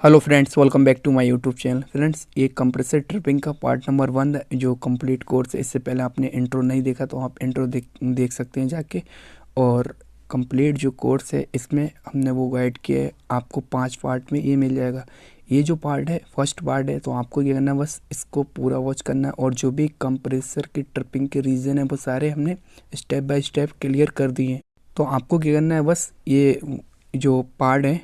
Hello friends, welcome back to my YouTube channel. Friends, ये compressor tripping का part number 1 जो complete course है। इससे पहले आपने इंट्रो नहीं देखा तो आप इंट्रो देख सकते हैं जाके। और कंप्लीट जो कोर्स है इसमें हमने वो गाइड किया है, आपको 5 पार्ट में ये मिल जाएगा। ये जो पार्ट है फर्स्ट पार्ट है, तो आपको क्या करना है, बस इसको पूरा वॉच करना है। और जो भी कंप्रेसर की ट्रिपिंग के रीज़न है वो सारे हमने स्टेप बाय स्टेप क्लियर कर दिए हैं। तो आपको क्या करना है, बस ये जो पार्ट है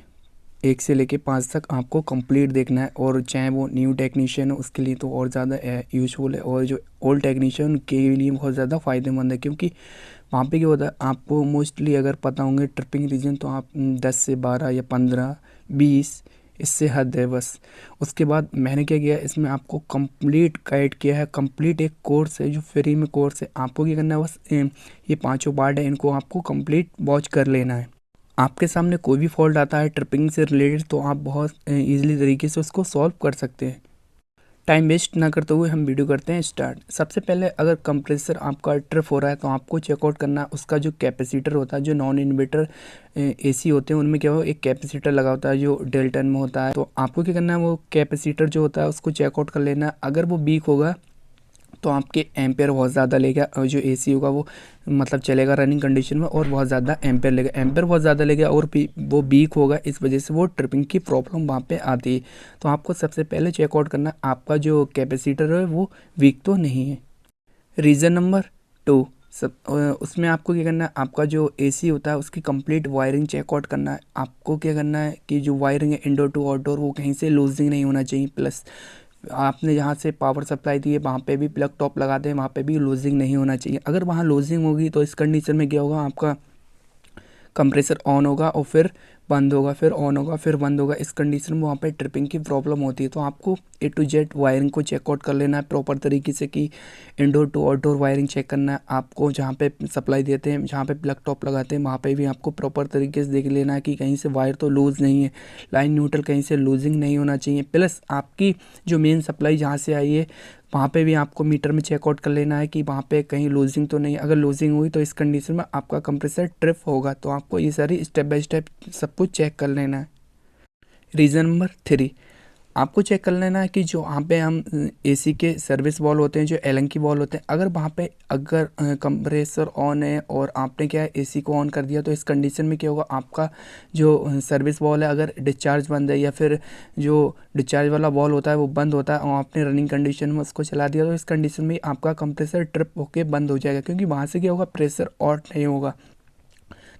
1 से लेके 5 तक आपको कंप्लीट देखना है। और चाहे वो न्यू टेक्नीशियन हो उसके लिए तो और ज़्यादा यूज़फुल है, और जो ओल्ड टेक्नीशियन के लिए बहुत ज़्यादा फ़ायदेमंद है। क्योंकि वहाँ पे क्या होता है, आपको मोस्टली अगर पता होंगे ट्रिपिंग रीजन तो आप 10 से 12 या 15 20 इससे हद है बस। उसके बाद मैंने क्या किया, इसमें आपको कंप्लीट गाइड किया है। कंप्लीट एक कोर्स है जो फ्री में कोर्स है। आपको क्या करना है, बस ये 5 पार्ट है, इनको आपको कंप्लीट वॉच कर लेना है। आपके सामने कोई भी फॉल्ट आता है ट्रिपिंग से रिलेटेड तो आप बहुत ईजिली तरीके से उसको सॉल्व कर सकते हैं। टाइम वेस्ट ना करते हुए हम वीडियो करते हैं स्टार्ट। सबसे पहले अगर कंप्रेसर आपका ट्रिप हो रहा है तो आपको चेकआउट करना है उसका जो कैपेसिटर होता है। जो नॉन इन्वर्टर एसी होते हैं उनमें क्या हो, एक कैपेसिटर लगा होता है जो डेल्टन में होता है। तो आपको क्या करना है, वो कैपेसिटर जो होता है उसको चेकआउट कर लेना है। अगर वो वीक होगा तो आपके एम्पेयर बहुत ज़्यादा लेगा, और जो एसी होगा वो मतलब चलेगा रनिंग कंडीशन में और बहुत ज़्यादा एम्पेयर लेगा। एम्पेयर बहुत ज़्यादा लेगा और वो वीक होगा, इस वजह से वो ट्रिपिंग की प्रॉब्लम वहाँ पे आती है। तो आपको सबसे पहले चेकआउट करना आपका जो कैपेसिटर है वो वीक तो नहीं है। रीज़न नंबर 2, उसमें आपको क्या करना है, आपका जो एसी होता है उसकी कंप्लीट वायरिंग चेकआउट करना है। आपको क्या करना है कि जो वायरिंग है इंडोर टू आउटडोर वो कहीं से लूजिंग नहीं होना चाहिए। प्लस आपने जहाँ से पावर सप्लाई दी है वहाँ पे भी प्लग टॉप लगा दें, वहाँ पे भी लूजिंग नहीं होना चाहिए। अगर वहाँ लूजिंग होगी तो इस कंडीशन में क्या होगा, आपका कंप्रेसर ऑन होगा और फिर बंद होगा, फिर ऑन होगा फिर बंद होगा। इस कंडीशन में वहाँ पे ट्रिपिंग की प्रॉब्लम होती है। तो आपको A to Z वायरिंग को चेकआउट कर लेना है प्रॉपर तरीके से कि indoor to outdoor wiring check करना है। आपको जहाँ पे सप्लाई देते हैं, जहाँ पे प्लग टॉप लगाते हैं, वहाँ पे भी आपको प्रॉपर तरीके से देख लेना है कि कहीं से वायर तो लूज़ नहीं है, लाइन न्यूट्रल कहीं से लूजिंग नहीं होना चाहिए। प्लस आपकी जो मेन सप्लाई जहाँ से आई है वहाँ पे भी आपको मीटर में चेकआउट कर लेना है कि वहाँ पे कहीं लूजिंग तो नहीं। अगर लूजिंग हुई तो इस कंडीशन में आपका कंप्रेसर ट्रिप होगा। तो आपको ये सारी स्टेप बाय स्टेप सब कुछ चेक कर लेना है। रीज़न नंबर 3, आपको चेक कर लेना है कि जो वहाँ पे हम एसी के सर्विस वॉल होते हैं, जो एलन की वॉल होते हैं, अगर वहाँ पे अगर कंप्रेसर ऑन है और आपने क्या है एसी को ऑन कर दिया तो इस कंडीशन में क्या होगा, आपका जो सर्विस वॉल है अगर डिस्चार्ज बंद है या फिर जो डिस्चार्ज वाला वॉल होता है वो बंद होता है और आपने रनिंग कंडीशन में उसको चला दिया तो इस कंडीशन में आपका कंप्रेसर ट्रिप होके बंद हो जाएगा। क्योंकि वहाँ से क्या होगा, प्रेशर और नहीं होगा।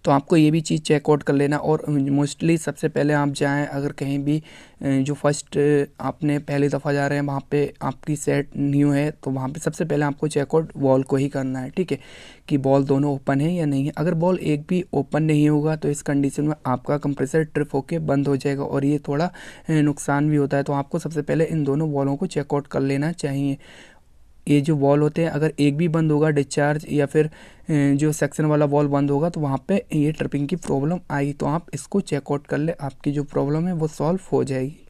तो आपको ये भी चीज़ चेकआउट कर लेना। और मोस्टली सबसे पहले आप जाएं, अगर कहीं भी जो फर्स्ट आपने पहली दफ़ा जा रहे हैं वहाँ पे आपकी सेट न्यू है तो वहाँ पे सबसे पहले आपको चेकआउट वॉल को ही करना है, ठीक है, कि बॉल दोनों ओपन है या नहीं है। अगर बॉल एक भी ओपन नहीं होगा तो इस कंडीशन में आपका कंप्रेसर ट्रिप होके बंद हो जाएगा और ये थोड़ा नुकसान भी होता है। तो आपको सबसे पहले इन दोनों बॉलों को चेकआउट कर लेना चाहिए। ये जो वॉल होते हैं अगर एक भी बंद होगा डिस्चार्ज या फिर जो सेक्शन वाला वॉल बंद होगा तो वहाँ पे ये ट्रिपिंग की प्रॉब्लम आई। तो आप इसको चेकआउट कर ले, आपकी जो प्रॉब्लम है वो सॉल्व हो जाएगी।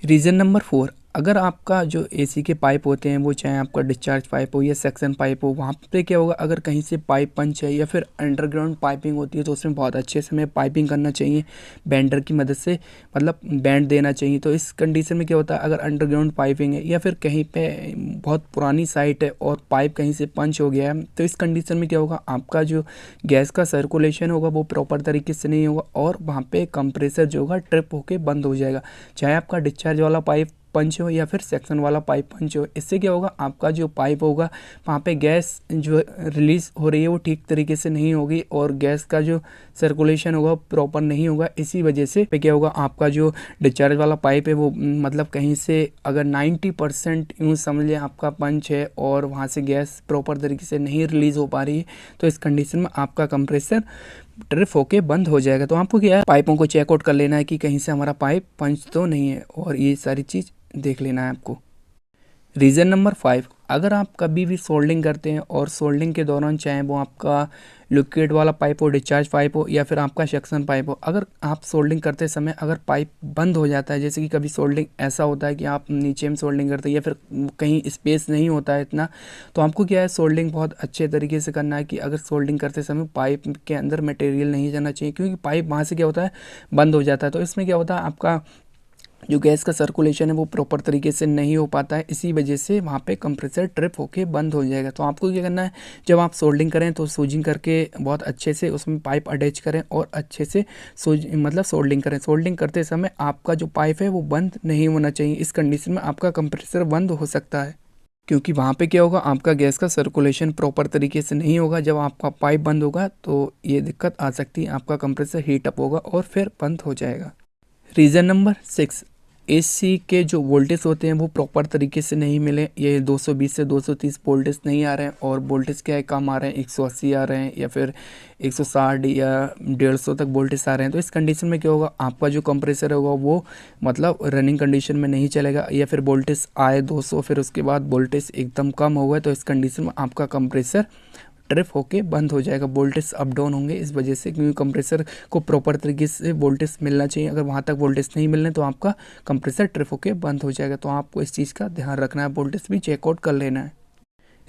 रीज़न नंबर 4, अगर आपका जो एसी के पाइप होते हैं वो चाहे आपका डिस्चार्ज पाइप हो या सेक्शन पाइप हो, वहाँ पे क्या होगा, अगर कहीं से पाइप पंच है या फिर अंडरग्राउंड पाइपिंग होती है तो उसमें बहुत अच्छे से हमें पाइपिंग करना चाहिए बैंडर की मदद से, मतलब बैंड देना चाहिए। तो इस कंडीशन में क्या होता है, अगर अंडरग्राउंड पाइपिंग है या फिर कहीं पे बहुत पुरानी साइट है और पाइप कहीं से पंच हो गया है तो इस कंडीशन में क्या होगा, आपका जो गैस का सर्कुलेशन होगा वो प्रॉपर तरीके से नहीं होगा और वहाँ पे कंप्रेसर जो होगा ट्रिप होके बंद हो जाएगा। चाहे आपका डिस्चार्ज वाला पाइप पंच हो या फिर सेक्शन वाला पाइप पंच हो, इससे क्या होगा, आपका जो पाइप होगा वहाँ पे गैस जो रिलीज़ हो रही है वो ठीक तरीके से नहीं होगी और गैस का जो सर्कुलेशन होगा प्रॉपर नहीं होगा। इसी वजह से पे क्या होगा, आपका जो डिस्चार्ज वाला पाइप है वो मतलब कहीं से अगर 90% यूँ समझ लें आपका पंच है और वहाँ से गैस प्रॉपर तरीके से नहीं रिलीज़ हो पा रही है तो इस कंडीशन में आपका कंप्रेसर ट्रिप होके बंद हो जाएगा। तो आपको क्या है, पाइपों को चेकआउट कर लेना है कि कहीं से हमारा पाइप पंच तो नहीं है और ये सारी चीज़ देख लेना है आपको। रीज़न नंबर 5, अगर आप कभी भी सोल्डिंग करते हैं और सोल्डिंग के दौरान चाहे वो आपका लिक्विड वाला पाइप हो, डिस्चार्ज पाइप हो या फिर आपका सक्शन पाइप हो, अगर आप सोल्डिंग करते समय अगर पाइप बंद हो जाता है, जैसे कि कभी सोल्डिंग ऐसा होता है कि आप नीचे में सोल्डिंग करते हैं या फिर कहीं स्पेस नहीं होता है इतना, तो आपको क्या है सोल्डिंग बहुत अच्छे तरीके से करना है कि अगर सोल्डिंग करते समय पाइप के अंदर मटेरियल नहीं जाना चाहिए, क्योंकि पाइप वहाँ से क्या होता है बंद हो जाता है, तो इसमें क्या होता है आपका जो गैस का सर्कुलेशन है वो प्रॉपर तरीके से नहीं हो पाता है, इसी वजह से वहाँ पे कंप्रेसर ट्रिप होके बंद हो जाएगा। तो आपको क्या करना है, जब आप सोल्डिंग करें तो सूजिंग करके बहुत अच्छे से उसमें पाइप अटैच करें और अच्छे से सोल्डिंग करें। सोल्डिंग करते समय आपका जो पाइप है वो बंद नहीं होना चाहिए, इस कंडीशन में आपका कंप्रेसर बंद हो सकता है, क्योंकि वहाँ पे क्या होगा आपका गैस का सर्कुलेशन प्रॉपर तरीके से नहीं होगा। जब आपका पाइप बंद होगा तो ये दिक्कत आ सकती है, आपका कंप्रेसर हीट अप होगा और फिर बंद हो जाएगा। रीज़न नंबर 6, एसी के जो वोल्टेज होते हैं वो प्रॉपर तरीके से नहीं मिले, ये 220 से 230 वोल्टेज नहीं आ रहे हैं और वोल्टेज क्या है कम आ रहे हैं, 180 आ रहे हैं या फिर 160 या 150 तक वोल्टेज आ रहे हैं। तो इस कंडीशन में क्या होगा, आपका जो कंप्रेसर होगा वो मतलब रनिंग कंडीशन में नहीं चलेगा, या फिर वोल्टेज आए 200 फिर उसके बाद वोल्टेज एकदम कम हो गए, तो इस कंडीशन में आपका कंप्रेसर ट्रिप होके बंद हो जाएगा, वोल्टेज अप डाउन होंगे इस वजह से, क्योंकि कंप्रेसर को प्रॉपर तरीके से वोल्टेज मिलना चाहिए। अगर वहाँ तक वोल्टेज नहीं मिलने तो आपका कंप्रेसर ट्रिप होके बंद हो जाएगा। तो आपको इस चीज़ का ध्यान रखना है, वोल्टेज भी चेकआउट कर लेना है।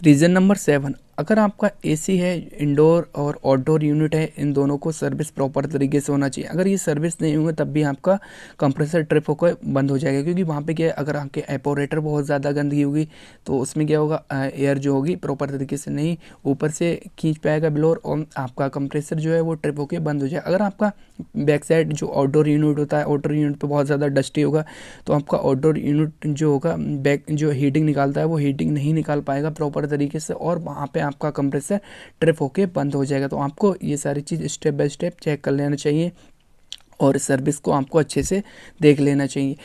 रीज़न नंबर 7, अगर आपका एसी है, इंडोर और आउटडोर यूनिट है, इन दोनों को सर्विस प्रॉपर तरीके से होना चाहिए। अगर ये सर्विस नहीं होंगे तब भी आपका कंप्रेसर ट्रिप होकर बंद हो जाएगा, क्योंकि वहाँ पे क्या है अगर आपके एपोरेटर बहुत ज़्यादा गंदगी होगी तो उसमें क्या होगा एयर जो होगी प्रॉपर तरीके से नहीं ऊपर से खींच पाएगा ब्लोअर और आपका कंप्रेसर जो है वो ट्रिप होकर बंद हो जाएगा। अगर आपका बैक साइड जो आउटडोर यूनिट होता है, आउटडोर यूनिट पर बहुत ज़्यादा डस्टी होगा तो आपका आउटडोर यूनिट जो होगा बैक जो हीटिंग निकालता है वो हीटिंग नहीं निकाल पाएगा प्रॉपर तरीके से और वहाँ पे आपका कंप्रेसर ट्रिप होके बंद हो जाएगा। तो आपको ये सारी चीज़ स्टेप बाय स्टेप चेक कर लेना चाहिए और सर्विस को आपको अच्छे से देख लेना चाहिए।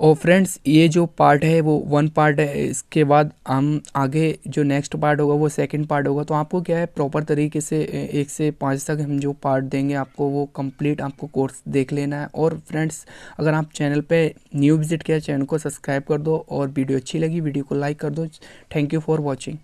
और फ्रेंड्स ये जो पार्ट है वो 1 पार्ट है, इसके बाद हम आगे जो नेक्स्ट पार्ट होगा वो सेकंड पार्ट होगा। तो आपको क्या है प्रॉपर तरीके से 1 से 5 तक हम जो पार्ट देंगे आपको वो कंप्लीट आपको कोर्स देख लेना है। और फ्रेंड्स अगर आप चैनल पे न्यू विजिट किया, चैनल को सब्सक्राइब कर दो और वीडियो अच्छी लगी वीडियो को लाइक कर दो। Thank you for watching.